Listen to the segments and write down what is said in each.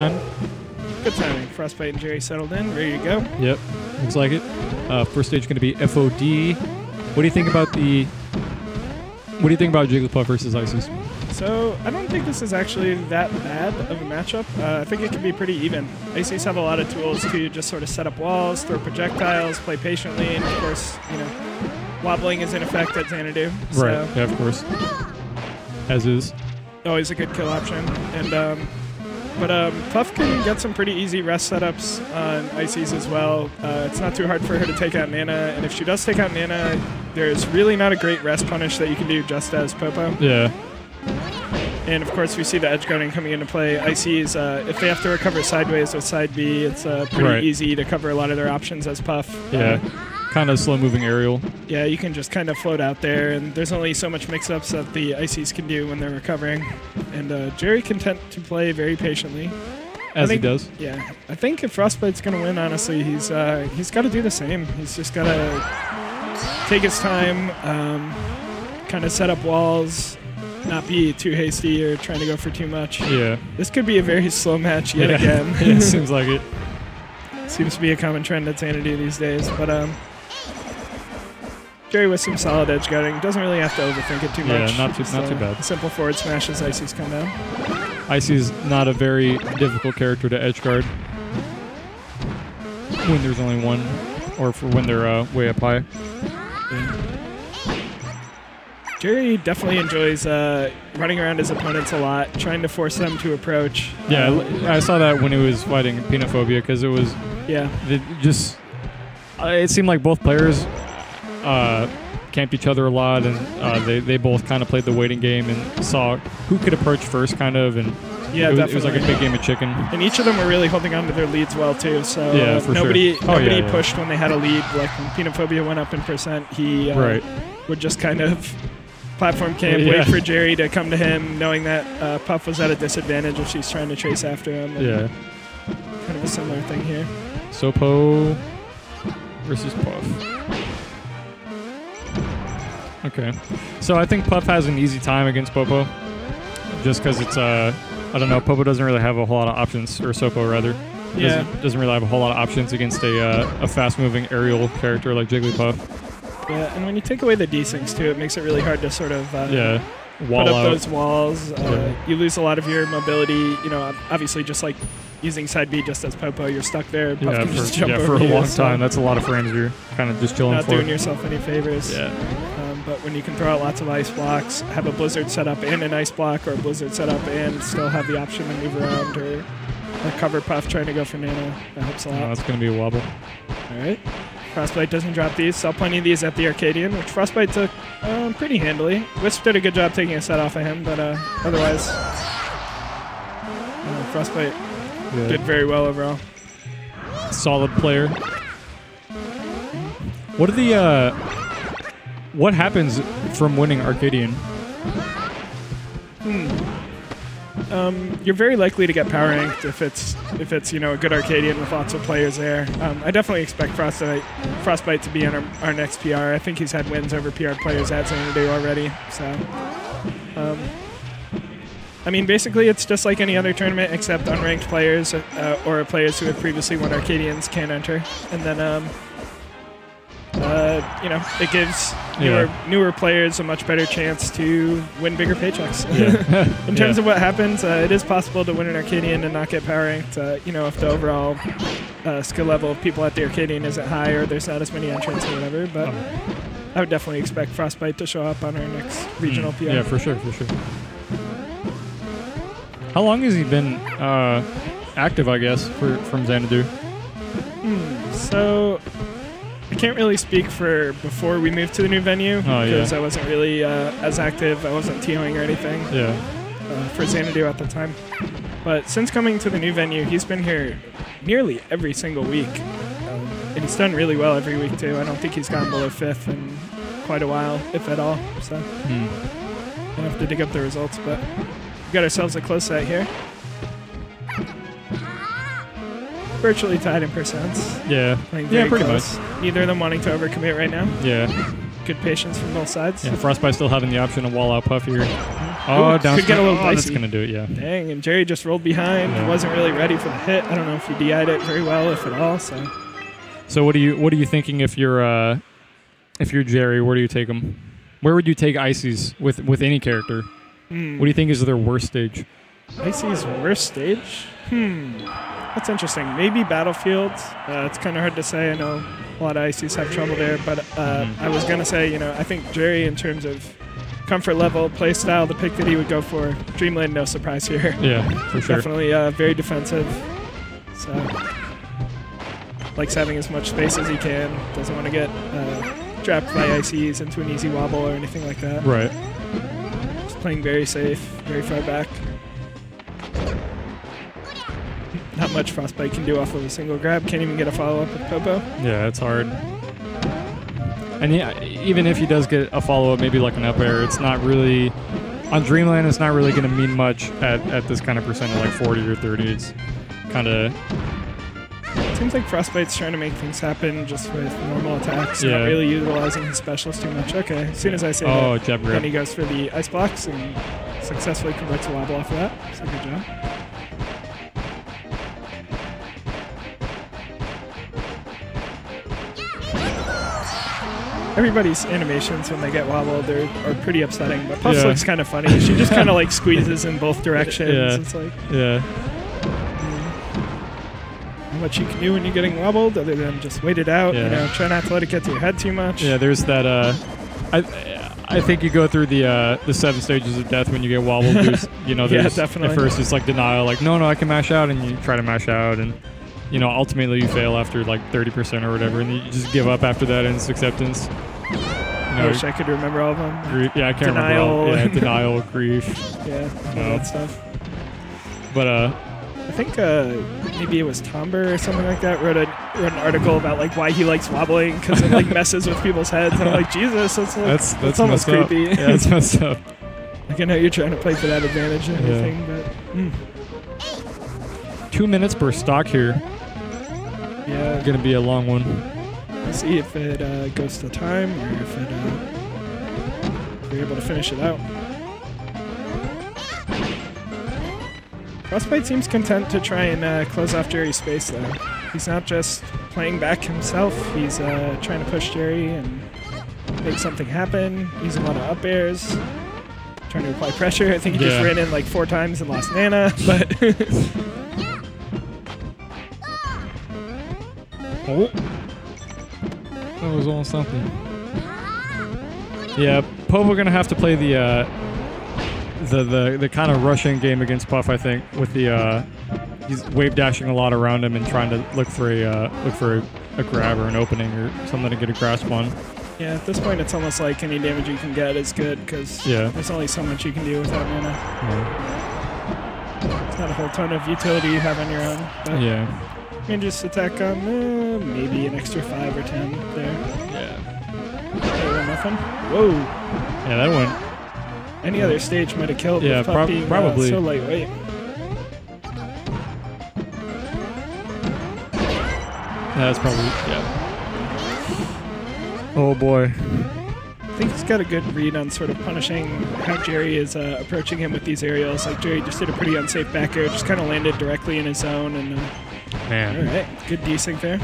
Good timing. Frostbyte and Jerry settled in, ready to go. Yep, looks like it. First stage going to be FOD. What do you think about Jigglypuff versus Ices? So I don't think this is actually that bad of a matchup. I think it can be pretty even. Ices have a lot of tools to just sort of set up walls, throw projectiles, play patiently, and of course, you know, wobbling is in effect at Xanadu. So Right. Yeah, of course. As is. Always a good kill option. And But Puff can get some pretty easy rest setups on Ices as well. It's not too hard for her to take out Nana, and if she does take out Nana, there's really not a great rest punish that you can do just as Popo. Yeah. And of course, we see the edge guarding coming into play. Ices, if they have to recover sideways with side B, it's pretty easy to cover a lot of their options as Puff. Yeah. Kind of slow-moving aerial. Yeah, you can just kind of float out there, and there's only so much mix-ups that the Ices can do when they're recovering. And Jerry content to play very patiently. As he does. Yeah. I think if Frostbyte's going to win, honestly, he's got to do the same. He's just got to take his time, kind of set up walls, not be too hasty or trying to go for too much. Yeah. This could be a very slow match yet again. Yeah, it seems like it. Seems to be a common trend at Xanadu these days. But Jerry with some solid edge guarding. Doesn't really have to overthink it too much. Yeah, not too bad. Simple forward smash as Ices come down. Icy's not a very difficult character to edge guard when there's only one, or for when they're way up high. Yeah. Jerry definitely enjoys running around his opponents a lot, trying to force them to approach. Yeah, I saw that when he was fighting Peanut Phobia, because it was it seemed like both players camped each other a lot, and they both kind of played the waiting game and saw who could approach first, kind of, and yeah, it was like a big game of chicken. And each of them were really holding on to their leads well too. So yeah, for nobody sure. pushed when they had a lead. Like when Peanut Phobia went up in percent, he would just kind of platform camp, wait for Jerry to come to him, knowing that Puff was at a disadvantage if she's trying to chase after him. And kind of a similar thing here. Sopo versus Puff. Okay. So I think Puff has an easy time against Popo, just because it's, I don't know, Popo doesn't really have a whole lot of options, or Sopo rather. Yeah. Doesn't really have a whole lot of options against a fast-moving aerial character like Jigglypuff. Yeah, and when you take away the desyncs too, it makes it really hard to sort of wall put up out those walls. You lose a lot of your mobility. You know, obviously just like using side B just as Popo, you're stuck there. Puff can just jump over for a you, long time. That's a lot of frames you're kind of just chilling not for. Not doing yourself any favors. Yeah. But when you can throw out lots of ice blocks, have a blizzard set up and an ice block, or a blizzard set up and still have the option to move around, or cover Puff trying to go for Nano, that helps a lot. That's going to be a wobble. All right. Frostbyte doesn't drop these. Saw plenty of these at the Arcadian, which Frostbyte took pretty handily. Wisp did a good job taking a set off of him, but otherwise, Frostbyte did very well overall. Solid player. What happens from winning Arcadian? You're very likely to get power ranked if it's a good Arcadian with lots of players there. I definitely expect Frostbyte to be on our next PR. I think he's had wins over PR players at Xanadu already. So, I mean, basically it's just like any other tournament except unranked players or players who have previously won Arcadians can't enter, and then it gives newer players a much better chance to win bigger paychecks. In terms of what happens, it is possible to win an Arcadian and not get power ranked. If the overall skill level of people at the Arcadian isn't high, or there's not as many entrants or whatever. But I would definitely expect Frostbyte to show up on our next regional PR. Yeah, for sure. How long has he been active, I guess, from Xanadu? So I can't really speak for before we moved to the new venue, because I wasn't really as active. I wasn't TOing or anything for Xanadu at the time. But since coming to the new venue, he's been here nearly every single week. And he's done really well every week, too. I don't think he's gone below 5th in quite a while, if at all. So I'll have to dig up the results. But we got ourselves a close set here. Virtually tied in percents. Yeah. Pretty close. Much. Neither of them wanting to overcommit right now. Yeah. Good patience from both sides. Yeah, Frostbyte still having the option to wall out Puff here. Oh, Ooh, down could get a little dicey. That's going to do it, yeah. Dang, and Jerry just rolled behind. Yeah. Wasn't really ready for the hit. I don't know if he DI'd it very well, if at all. So what are you thinking if you're Jerry? Where do you take him? Where would you take Icy's with any character? What do you think is their worst stage? Icy's worst stage? That's interesting. Maybe Battlefield. It's kind of hard to say. I know a lot of Icy's have trouble there, but I was going to say, I think Jerry, in terms of comfort level, play style, the pick that he would go for, Dreamland, no surprise here. Yeah, for sure. Definitely very defensive. So, likes having as much space as he can. Doesn't want to get trapped by ICs into an easy wobble or anything like that. Right. Just playing very safe, very far back. Not much Frostbyte can do off of a single grab. Can't even get a follow-up with Popo. Yeah, it's hard. And yeah, even if he does get a follow-up, maybe like an up air, it's not really... On Dreamland, it's not really going to mean much at this kind of percent, like 40 or 30. It's kind of... It seems like Frostbyte's trying to make things happen just with normal attacks, not really utilizing his specials too much. Okay, as soon as I say that, jab grab. Then he goes for the ice blocks and successfully converts a wobble off of that. So good job. Everybody's animations when they get wobbled are pretty upsetting, but Puff's looks kind of funny. She just kind of like squeezes in both directions. It's like, how much you can do when you're getting wobbled, other than just wait it out. Try not to let it get to your head too much. Yeah, there's that. I think you go through the 7 stages of death when you get wobbled. There's, there's definitely. At first it's like denial, like no, I can mash out, and you try to mash out, and ultimately you fail after like 30% or whatever, and you just give up after that, and it's acceptance. I wish I could remember all of them. Grief, I can't remember all. Yeah, denial, grief. Yeah, all that stuff. But I think maybe it was Tomber or something like that wrote an article about like why he likes wobbling, because it like messes with people's heads. And I'm like, Jesus, that's almost creepy. Yeah, that's messed up. Like, I know you're trying to play for that advantage and everything, but 2 minutes per stock here. Yeah, gonna be a long one. Let's see if it goes to time or if we're able to finish it out. Frostbyte seems content to try and close off Jerry's space, though. He's not just playing back himself. He's trying to push Jerry and make something happen. Using a lot of up airs. Trying to apply pressure. I think he just ran in like 4 times and lost mana, but... Oh. That was almost something. Yeah, Popo gonna have to play the kind of rushing game against Puff, I think, with the he's wave dashing a lot around him and trying to look for a grab or an opening or something to get a grasp on. Yeah, at this point it's almost like any damage you can get is good, because there's only so much you can do without mana. It's not a whole ton of utility you have on your own. But you can just attack on maybe an extra 5 or 10 there. Nothing. Whoa. Yeah, that went. Any other stage might have killed. Yeah, with Puff being, probably. So lightweight. That's probably Oh boy. I think he's got a good read on sort of punishing how Jerry is approaching him with these aerials. Like, Jerry just did a pretty unsafe back air, just kind of landed directly in his zone, and man. All right, good desync there.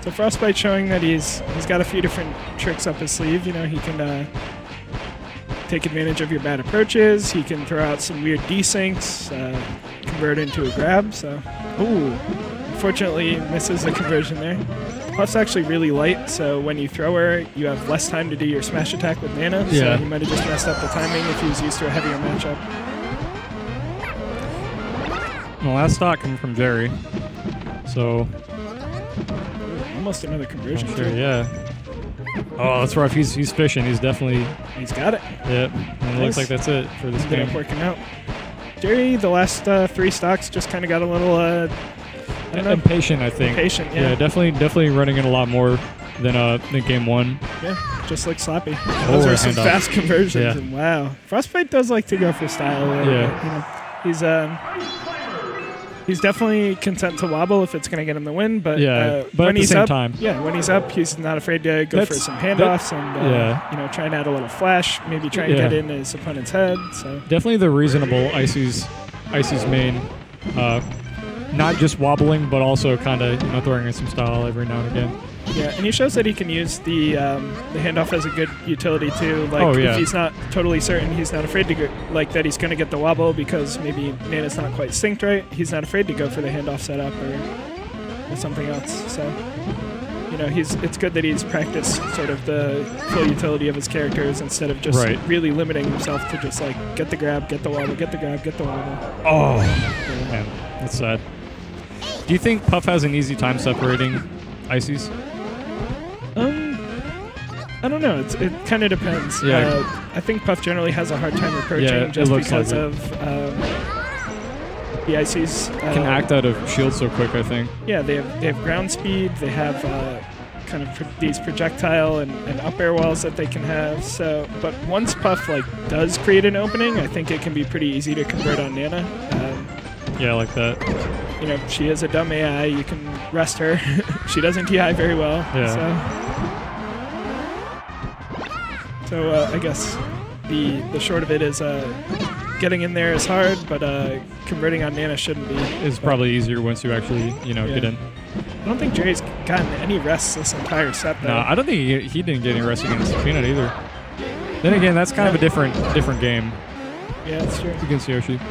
So Frostbyte showing that he's got a few different tricks up his sleeve. He can take advantage of your bad approaches. He can throw out some weird desyncs, convert into a grab. So, unfortunately misses the conversion there. Puff's actually really light, so when you throw her, you have less time to do your smash attack with mana. So he might have just messed up the timing if he was used to a heavier matchup. The last stock coming from Jerry. So almost another conversion. Sure, Oh, that's rough. He's fishing. He's definitely. He's got it. Yep. And it looks like that's it for this game. Ended up working out. Jerry, the last 3 stocks just kind of got a little. Impatient, I think. Impatient, yeah. Definitely running in a lot more than game 1. Yeah, just like Sloppy. Those are some fast conversions. And wow, Frostbyte does like to go for style. He's He's definitely content to wobble if it's going to get him the win, but but when at the he's same up, time, when he's up, he's not afraid to go for some handoffs and try and add a little flash, maybe try and get in his opponent's head. So definitely the reasonable Icy's main, not just wobbling, but also kind of throwing in some style every now and again. Yeah, and he shows that he can use the handoff as a good utility too. Like if he's not totally certain, he's not afraid to go, like that he's going to get the wobble because maybe Nana's not quite synced right. He's not afraid to go for the handoff setup or something else. So it's good that he's practiced sort of the full utility of his characters instead of just really limiting himself to just like get the grab, get the wobble, get the grab, get the wobble. Oh, man, that's sad. Do you think Puff has an easy time separating Ices? I don't know. It kind of depends. Yeah. I think Puff generally has a hard time approaching just because of the Ices. Can act out of shield so quick, I think. Yeah, they have ground speed. They have kind of these projectile and up air walls that they can have. So, but once Puff does create an opening, I think it can be pretty easy to convert on Nana. Yeah, like that. She is a dumb AI. You can rest her. She doesn't DI very well. Yeah. So I guess the short of it is getting in there is hard, but converting on Nana shouldn't be. It's probably easier once you actually get in. I don't think Jerry's gotten any rests this entire set, though. No, I don't think he didn't get any rest against Peanut either. Then again, that's kind of a different game. Yeah, that's true. Against Yoshi.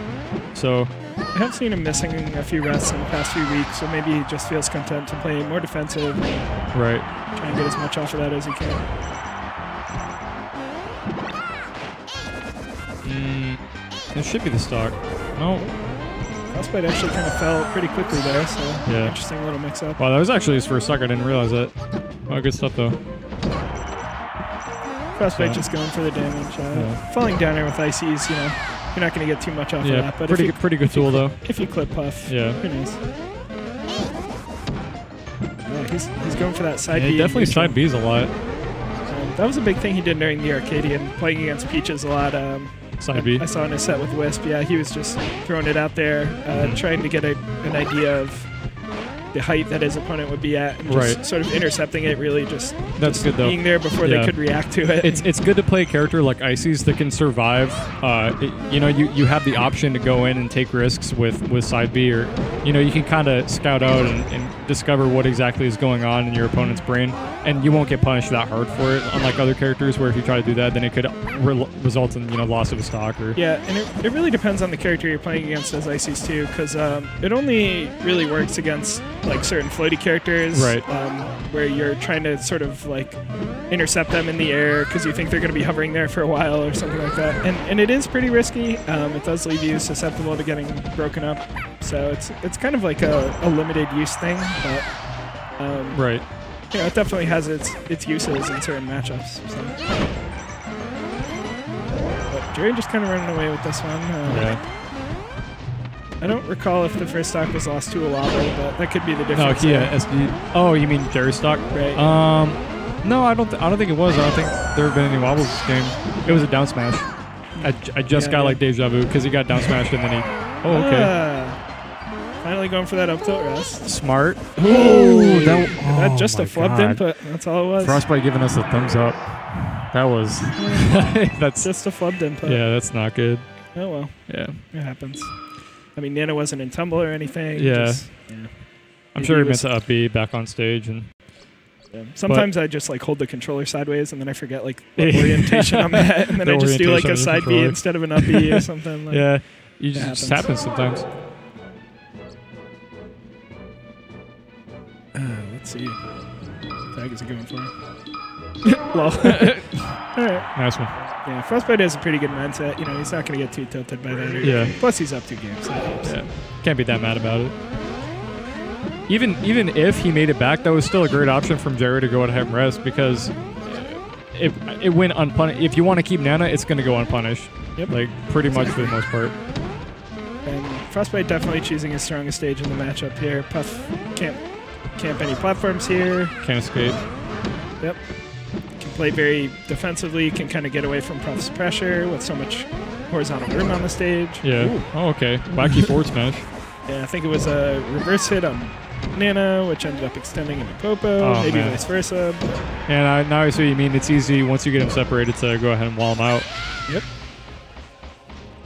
So I have seen him missing a few rests in the past few weeks, so maybe he just feels content to play more defensive. Right. Try and get as much off of that as he can. This should be the stock. No. Frostbyte actually kind of fell pretty quickly there, so interesting little mix-up. Wow, that was actually his first stock. I didn't realize that. Oh, good stuff, though. Frostbyte just going for the damage. Falling down there with Ices, you're not going to get too much off of that. But pretty good tool, though. If you clip Puff, who knows? He's going for that side B. He definitely side B's a lot. That was a big thing he did during the Arcadian, playing against Peaches a lot. Side B. I saw in his set with Wisp, he was just throwing it out there, trying to get an idea of the height that his opponent would be at, and just sort of intercepting it, really just good, though. Being there before they could react to it. It's good to play a character like Ices that can survive. You have the option to go in and take risks with side B, or you can kind of scout out and discover what exactly is going on in your opponent's brain, and you won't get punished that hard for it, unlike other characters where if you try to do that, then it could result in loss of a stock. Or and it really depends on the character you're playing against as Ices too, because it only really works against certain floaty characters, where you're trying to sort of intercept them in the air because you think they're going to be hovering there for a while or something like that. And it is pretty risky. It does leave you susceptible to getting broken up. So it's kind of like a limited use thing, but it definitely has its uses in certain matchups. So. But Jerry just kind of running away with this one. I don't recall if the first stock was lost to a wobble, but that could be the difference. No, SD. Oh, you mean Jerry's stock? Right. No, I don't think it was. I don't think there have been any wobbles this game. It was a down smash. I just got deja vu because he got down smashed and then he. Oh, okay. Finally going for that up tilt rest. Smart. Ooh, that just a flubbed input. That's all it was. Frostbyte giving us a thumbs up. That was. That's just a flubbed input. Yeah, that's not good. Oh well. Yeah. It happens. I mean, Nana wasn't in tumble or anything. Yeah. I'm sure he meant to up B back on stage. And sometimes I just hold the controller sideways and then I forget what orientation I'm at, and then I just do a side B instead of an up B or something. You just happens sometimes. Let's see. What tag is it going for? Lol. All right. Nice one. Yeah, Frostbyte has a pretty good mindset. He's not going to get too tilted by that. Yeah. Plus, he's up 2 games. Can't be that mad about it. Even if he made it back, that was still a great option from Jerry to go ahead and rest, because it went unpunished. If you want to keep Nana, it's going to go unpunished. Yep. Pretty much for the most part. And Frostbyte definitely choosing his strongest stage in the matchup here. Puff can't camp any platforms here. Can't escape. Yep. Can play very defensively, can kind of get away from Puff's pressure with so much horizontal room on the stage. Yeah. Ooh. Oh, okay. Wacky forward smash. Yeah, I think it was a reverse hit on Nana, which ended up extending into Popo, maybe vice versa. Yeah, now I see what you mean. It's easy once you get them separated to go ahead and wall them out. Yep.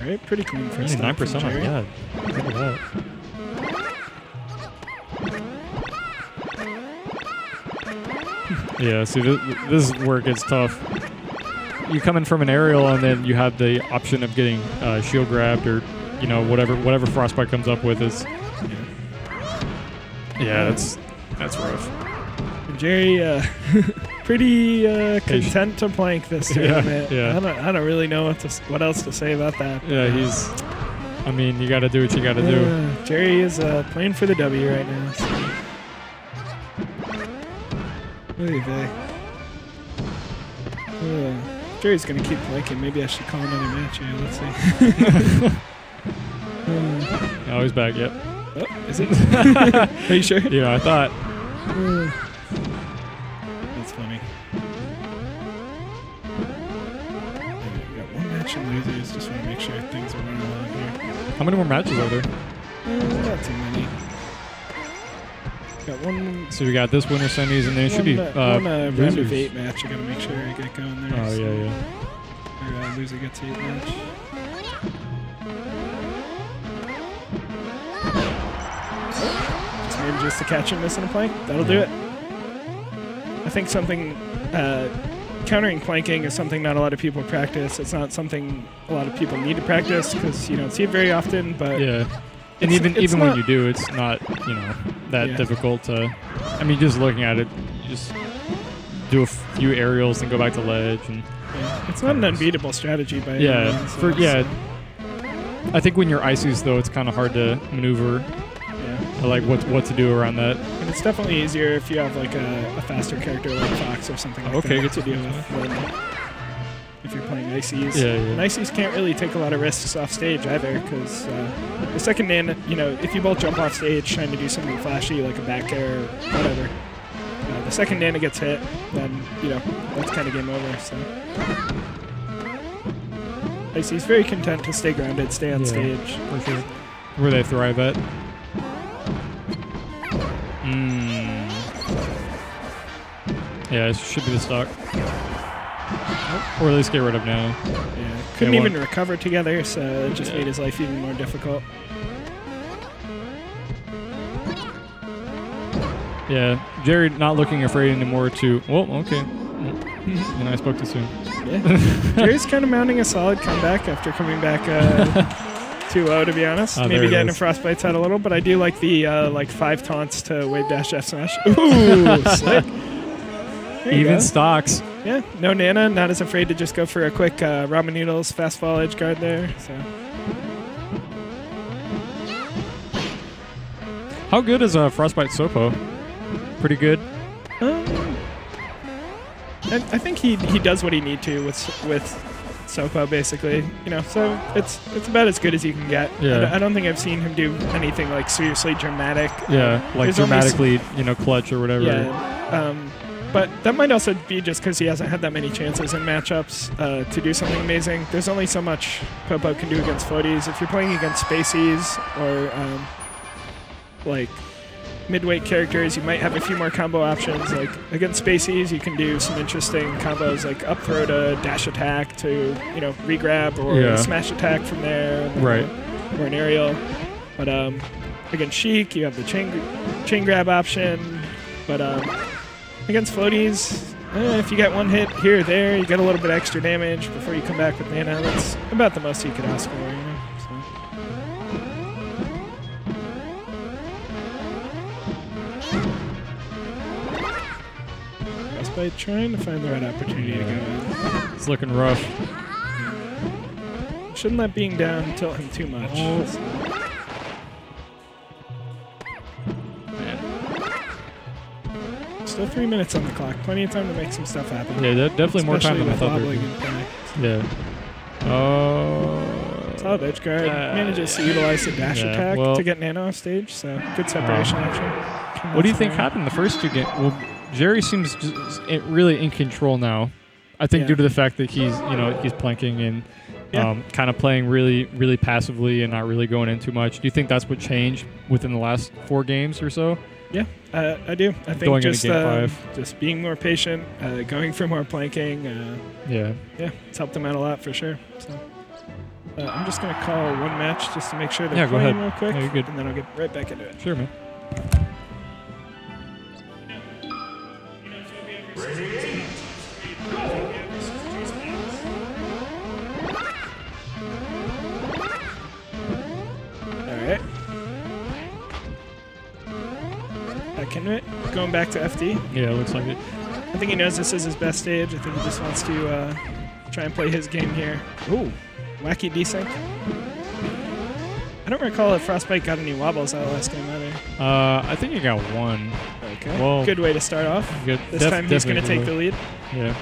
All right, pretty clean first. 9% on that. Look at that. Yeah, see, this is where it gets tough. You come in from an aerial, and then you have the option of getting shield grabbed, or whatever Frostbyte comes up with is. Yeah, that's rough. And Jerry, pretty content to plank this tournament. Yeah. I don't really know what else to say about that. Yeah, I mean, you got to do what you got to do. Jerry is playing for the W right now. So. Jerry's going to keep planking. Maybe I should call another match here. Let's see. Oh, he's back, yep. Oh, is it? Are you sure? Yeah, I thought. That's funny. We got one match in losers. Just want to make sure things are running along here. How many more matches are there? Not too many. Got one. So we got this winner semis, and then it should be one round of 8 match. You got to make sure I get going there. Oh, so yeah. Or loser gets 8 match. Maybe just to catch him missing a plank. That'll do it. I think countering planking is something not a lot of people practice. It's not something a lot of people need to practice because you don't see it very often. But yeah, and even when you do, it's not that difficult to. I mean, just looking at it, you just do a few aerials and go back to ledge, and it's not an unbeatable strategy by any means. I think when you're ices though, it's kind of hard to maneuver. Like what to do around that. And it's definitely easier if you have like a faster character like Fox or something like that to deal with if you're playing ices. Yeah. And ices can't really take a lot of risks off stage either because the second Nana, if you both jump off stage trying to do something flashy like a back air or whatever, the second Nana gets hit, then that's kind of game over. So ices very content to stay grounded, stay on stage. For sure. Where they thrive at. Yeah, it should be the stock. Or at least get rid of now. Yeah, couldn't even recover together, so it just made his life even more difficult. Yeah, Jerry not looking afraid anymore to... Well, okay. And I spoke too soon. Yeah. Jerry's kind of mounting a solid comeback after coming back 2-0, to be honest. Maybe getting a Frostbyte's head a little, but I do like the 5 taunts to wave dash F smash. Ooh, slick. Even stocks. Yeah, no Nana, not as afraid to just go for a quick ramen noodles fast fall edge guard there. So. How good is Frostbyte Sopo? Pretty good. I think he does what he need to with Sopo basically. So it's about as good as you can get. Yeah. I don't think I've seen him do anything like seriously dramatic. Yeah, like dramatically, clutch or whatever. Yeah. But that might also be just because he hasn't had that many chances in matchups to do something amazing. There's only so much Popo can do against floaties. If you're playing against Spaceys or like midweight characters, you might have a few more combo options. Like against Spaceys, you can do some interesting combos like up throw to dash attack to re-grab or smash attack from there, or an aerial. But against Sheik, you have the chain grab option. But against floaties, if you get one hit here or there, you get a little bit extra damage before you come back with Nana. That's about the most you could ask for, Frostbyte trying to find the right opportunity to go in. It's looking rough. Shouldn't let being down tilt him too much. Still 3 minutes on the clock. Plenty of time to make some stuff happen. Yeah, definitely more time than I thought there would be. Yeah. Solid edge guard. Manages to utilize the dash attack to get Nano off stage, so good separation action. What do you think happened the first 2 games? Well, Jerry seems really in control now. I think due to the fact that he's planking and kind of playing really, really passively and not really going in too much. Do you think that's what changed within the last 4 games or so? Yeah, I do. I think going just into game 5. just being more patient, going for more planking. Yeah, it's helped them out a lot for sure. So I'm just gonna call one match just to make sure they're go ahead. playing real quick, you're good. and then I'll get right back into it. Sure, man. Going back to FD. Yeah, it looks like it. I think he knows this is his best stage. I think he just wants to try and play his game here. Ooh, wacky desync. I don't recall if Frostbyte got any wobbles out last game either. I think he got 1. Okay. Well, good way to start off. Good. This time he's going to take the lead. Yeah.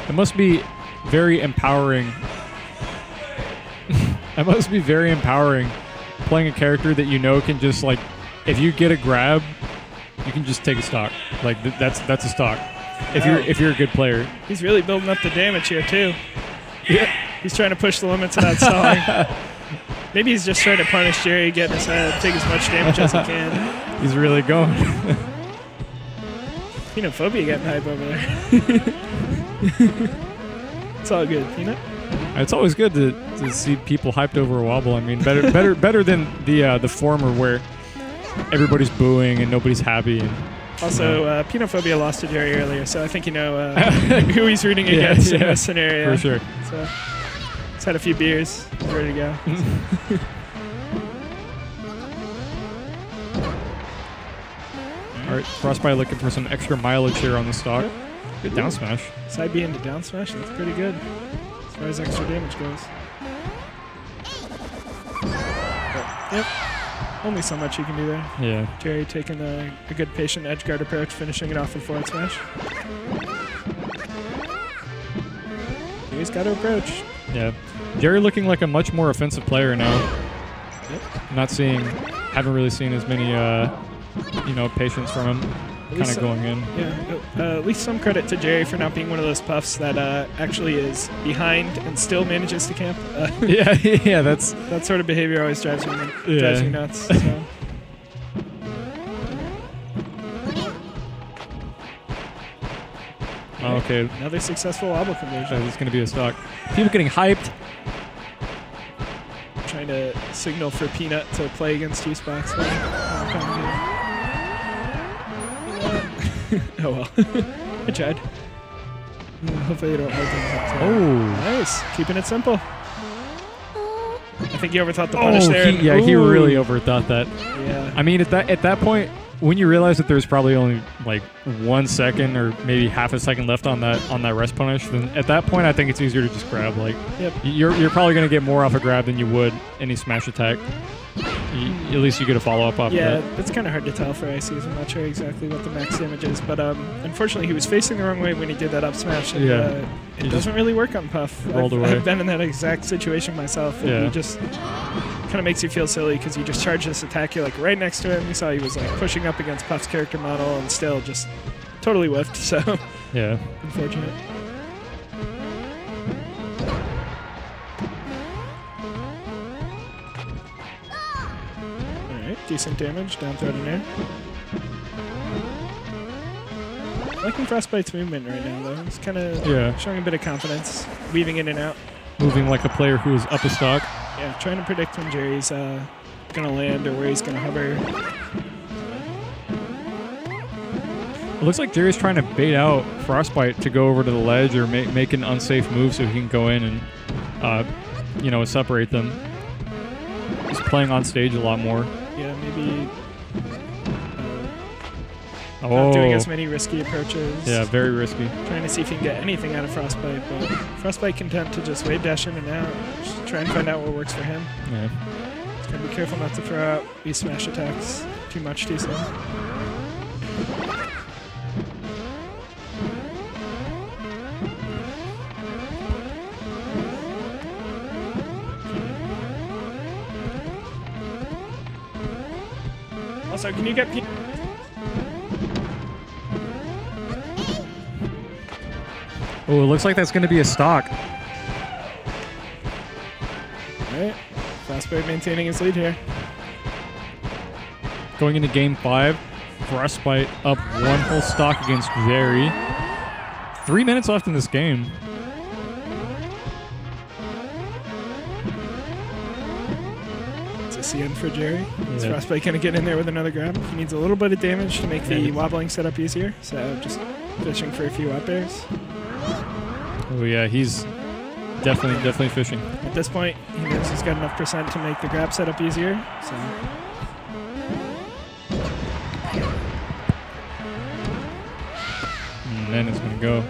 It must be very empowering. It must be very empowering playing a character that you know can just, like, if you get a grab, you can just take a stock. Like that's a stock. If you're a good player. He's really building up the damage here too. Yeah. He's trying to push the limits of that stalling. Maybe he's just trying to punish Jerry, get in his head, take as much damage as he can. He's really going. Peanut phobia getting hype over there. It's all good, Peanut. It's always good to see people hyped over a wobble. I mean, better than the former where everybody's booing and nobody's happy. And, also, Peanut phobia lost to Jerry earlier, so I think you know who he's rooting against in this scenario. For sure. So, he's had a few beers, he's ready to go. All right, Frostbyte looking for some extra mileage here on the stock. Good down smash. Side B into down smash, that's pretty good as far as extra damage goes. But, yep. Only so much you can do there. Yeah. Jerry taking a good patient edge guard approach, finishing it off with forward smash. Jerry's got to approach. Yeah. Jerry looking like a much more offensive player now. Yep. Haven't really seen as many, patience from him. Kind of going in. Yeah. At least some credit to Jerry for not being one of those puffs that actually is behind and still manages to camp. Yeah, that's... That sort of behavior always drives me nuts. So. Okay. Another successful wobble conversion. It's going to be a stock. People getting hyped. Trying to signal for Peanut to play against Juicebox. Oh well. I tried. Hopefully you don't hold them up. Oh. Nice. Keeping it simple. I think you overthought the punish there. He really overthought that. Yeah. I mean, at that point, when you realize that there's probably only like 1 second or maybe half a second left on that rest punish, then at that point I think it's easier to just grab. Like, yep. You're probably going to get more off a grab than you would any smash attack. At least you get a follow-up off of that. Yeah, it's kind of hard to tell for ICs. I'm not sure exactly what the max damage is, but unfortunately he was facing the wrong way when he did that up smash. And, it doesn't really work on Puff. I've been in that exact situation myself. And he just kind of makes you feel silly because you just charge this attack. You're like right next to him. You saw he was like pushing up against Puff's character model and still just totally whiffed. So yeah, unfortunate. Decent damage, down throw to nair. Liking Frostbyte's movement right now, though. He's kind of showing a bit of confidence, weaving in and out. Moving like a player who is up a stock. Yeah, trying to predict when Jerry's going to land or where he's going to hover. It looks like Jerry's trying to bait out Frostbyte to go over to the ledge or make an unsafe move so he can go in and, separate them. He's playing on stage a lot more. Yeah, maybe not doing as many risky approaches. Yeah, very risky. Trying to see if he can get anything out of Frostbyte, but Frostbyte content to just wave dash in and out. Just try and find out what works for him. Yeah. Just gotta be careful not to throw out these smash attacks too much too soon. Also, can you get Oh, it looks like that's going to be a stock. Frostbyte maintaining his lead here. Going into game 5, Frostbyte up 1 whole stock against Jerry. 3 minutes left in this game. It's a CN for Jerry. Is Frostbyte going to get in there with another grab? He needs a little bit of damage to make the wobbling setup easier, so just fishing for a few up airs. Oh yeah, he's definitely fishing. At this point, he knows he's got enough percent to make the grab setup easier, so... And then it's going to go.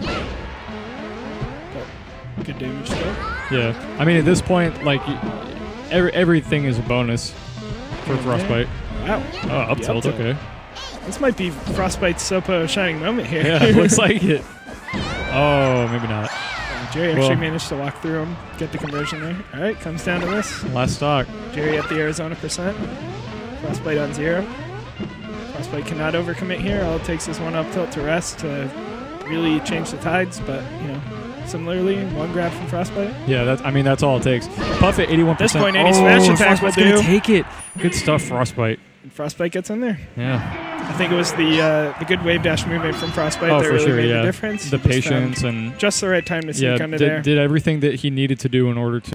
But good damage still. Yeah. I mean, at this point, like, everything is a bonus for Frostbyte. Wow. Oh, up tilt, okay. This might be Frostbyte's Sopo shining moment here. Yeah, it looks like it. Oh, maybe not. Jerry actually managed to walk through him, get the conversion there. All right, comes down to this. Last stock. Jerry at the Arizona percent. Frostbyte on 0. Frostbyte cannot overcommit here. All it takes is 1 up tilt to rest to really change the tides, but, you know, similarly, 1 grab from Frostbyte. Yeah, that's all it takes. Puff at 81%. At this point, any smash attack will do. Gonna take it. Good stuff, Frostbyte. And Frostbyte gets in there. Yeah. I think it was the good wave dash movement from Frostbyte that really made the difference. The patience and just the right time to sneak under there. Did everything that he needed to do in order to